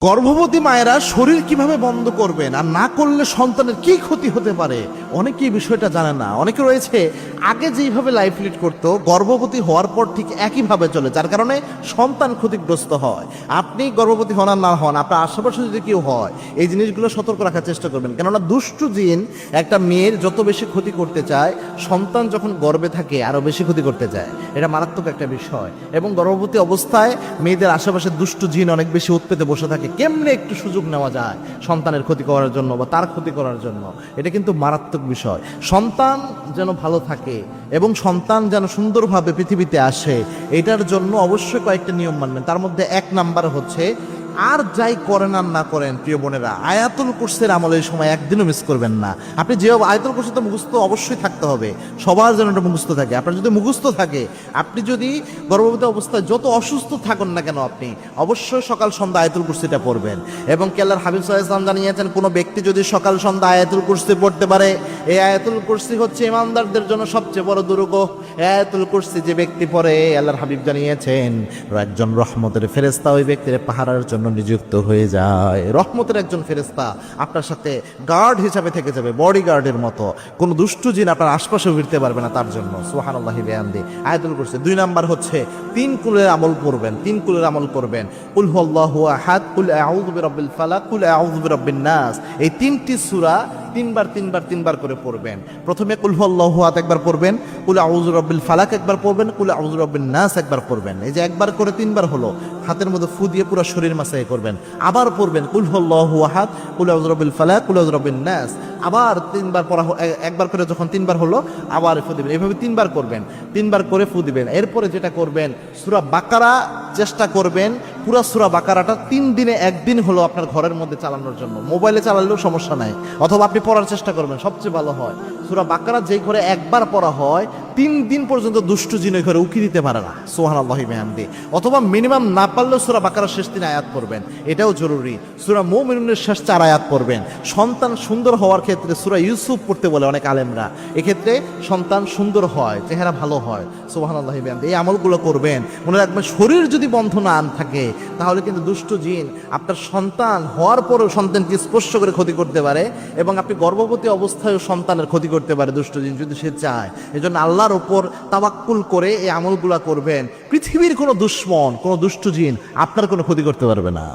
গর্ভবতী মায়েরা শরীর কিভাবে বন্ধ করবেন আর না করলে সন্তানের কি ক্ষতি হতে পারে, অনেকেই বিষয়টা জানে না। অনেকে রয়েছে আগে যেইভাবে লাইফ লিড করতো গর্ভবতী হওয়ার পর ঠিক একইভাবে চলে, যার কারণে সন্তান ক্ষতিগ্রস্ত হয়। আপনি গর্ভবতী হন আর না হন, আপনার আশেপাশে যদি কেউ হয়, এই জিনিসগুলো সতর্ক রাখার চেষ্টা করবেন। কেননা দুষ্টু জিন একটা মেয়ের যত বেশি ক্ষতি করতে চায়, সন্তান যখন গর্ভে থাকে আরো বেশি ক্ষতি করতে চায়। এটা মারাত্মক একটা বিষয়। এবং গর্ভবতী অবস্থায় মেয়েদের আশেপাশে দুষ্টু জিন অনেক বেশি উৎপেতে বসে থাকে, কেমনে একটু সুযোগ নেওয়া যায় সন্তানের ক্ষতি করার জন্য বা তার ক্ষতি করার জন্য। এটা কিন্তু মারাত্মক বিষয়। সন্তান যেন ভালো থাকে এবং সন্তান যেন সুন্দরভাবে পৃথিবীতে আসে, এটার জন্য অবশ্যই কয়েকটা নিয়ম মানবেন। তার মধ্যে এক নাম্বার হচ্ছে, আর যাই করেন আর না করেন প্রিয় বোনেরা, আয়াতুল কুরসির আমল এই সময় একদিনও মিস করবেন না। আপনি যে আয়াতুল কুরসি তো মুখস্থ অবশ্যই থাকতে হবে, সবার যেন এটা মুখস্থ থাকে। আপনার যদি মুখস্থ থাকে, আপনি যদি গর্ভবতী অবস্থায় যত অসুস্থ থাকুন না কেন, আপনি অবশ্যই সকাল সন্ধ্যা আয়াতুল কুরসিটা পড়বেন। এবং আল্লাহর হাবিব সাল্লাল্লাহু আলাইহি ওয়াসাল্লাম জানিয়েছেন, কোনো ব্যক্তি যদি সকাল সন্ধ্যা আয়াতুল কুরসি পড়তে পারে, এই আয়াতুল কুরসি হচ্ছে ইমানদারদের জন্য সবচেয়ে বড় দুর্গ। আয়াতুল কুরসি যে ব্যক্তি পড়ে, আল্লাহর হাবিব জানিয়েছেন, একজন রহমতের ফেরেশতা ওই ব্যক্তির পাহারার জন্য নিযুক্ত হয়ে যায়। রহমতের একজন ফেরেশতা আপনার সাথে গার্ড হিসাবে থেকে যাবে, বডি গার্ডের মতো। কোনো দুষ্টু জিন আপনার আশপাশে ফিরতে পারবে না তার জন্য। সুবহানাল্লাহি বিহামদি। আয়াতুল কুরসি। 2 নাম্বার হচ্ছে 3 কুলের আমল করবেন। 3 কুলের আমল করবেন। কুল হুয়াল্লাহু আহাদ, কুল আউযু বিরাব্বিল ফালাক, কুল আউযু বিরাব্বিন নাস। এই 3টি সূরা তিনবার করে পড়বেন। প্রথমে কুল হুয়াল্লাহু আহাদ একবার পড়বেন, কুল আউযু বিরাব্বিল ফালাক একবার পড়বেন, কুল আউযু বিরাব্বিন নাস একবার পড়বেন। এই যে একবার করে 3বার হলো, হাতের মধ্যে ফু দিয়ে পুরো শরীর মাসাই করবেন। আবার পড়বেন কুল হুয়াল্লাহু আহাদ, কুল আউযু বিরাব্বিল ফালাক, কুল আউযু বিরাব্বিন নাস। আবার 3বার পড়া, একবার করে যখন 3বার হলো আবার ফু দিবেন। এইভাবে 3বার করবেন, 3বার করে ফু দিবেন। এরপরে যেটা করবেন, সূরা বাকারা চেষ্টা করবেন পুরা সূরা বাকারাটা 3 দিনে একদিন হলো আপনার ঘরের মধ্যে চালানোর জন্য। মোবাইলে চালালেও সমস্যা নাই, অথবা আপনি পড়ার চেষ্টা করবেন, সবচেয়ে ভালো হয়। সূরা বাকারা যেই ঘরে একবার পড়া হয়, 3 দিন পর্যন্ত দুষ্টু জিন ওই ঘরে উকি দিতে পারে না। সুবহানাল্লাহি বিহামদি। অথবা মিনিমাম না পারলেও সূরা বাকারার শেষ 3 আয়াত পড়বেন, এটাও জরুরি। সূরা মুমিনুনের শেষ 4 আয়াত পড়বেন। সন্তান সুন্দর হওয়ার ক্ষেত্রে সূরা ইউসুফ পড়তে বলে অনেক আলেমরা। এক্ষেত্রে সন্তান সুন্দর হয়, চেহারা ভালো হয়। সুবহানাল্লাহি বিহামদি। এই আমলগুলো করবেন। মনে রাখবেন, শরীর যদি বন্ধ না থাকে, তাহলে কিন্তু দুষ্ট জিন আপনার সন্তান হওয়ার পরেও সন্তানকে স্পর্শ করে ক্ষতি করতে পারে, এবং আপনি গর্ভবতী অবস্থায়ও সন্তানের ক্ষতি করতে পারে দুষ্ট জিন, যদি সে চায়। এজন্য আল্লাহর উপর তাওয়াক্কুল করে এই আমলগুলা করবেন। পৃথিবীর কোনো দুশ্মন, কোনো দুষ্ট জিন আপনার কোনো ক্ষতি করতে পারবে না।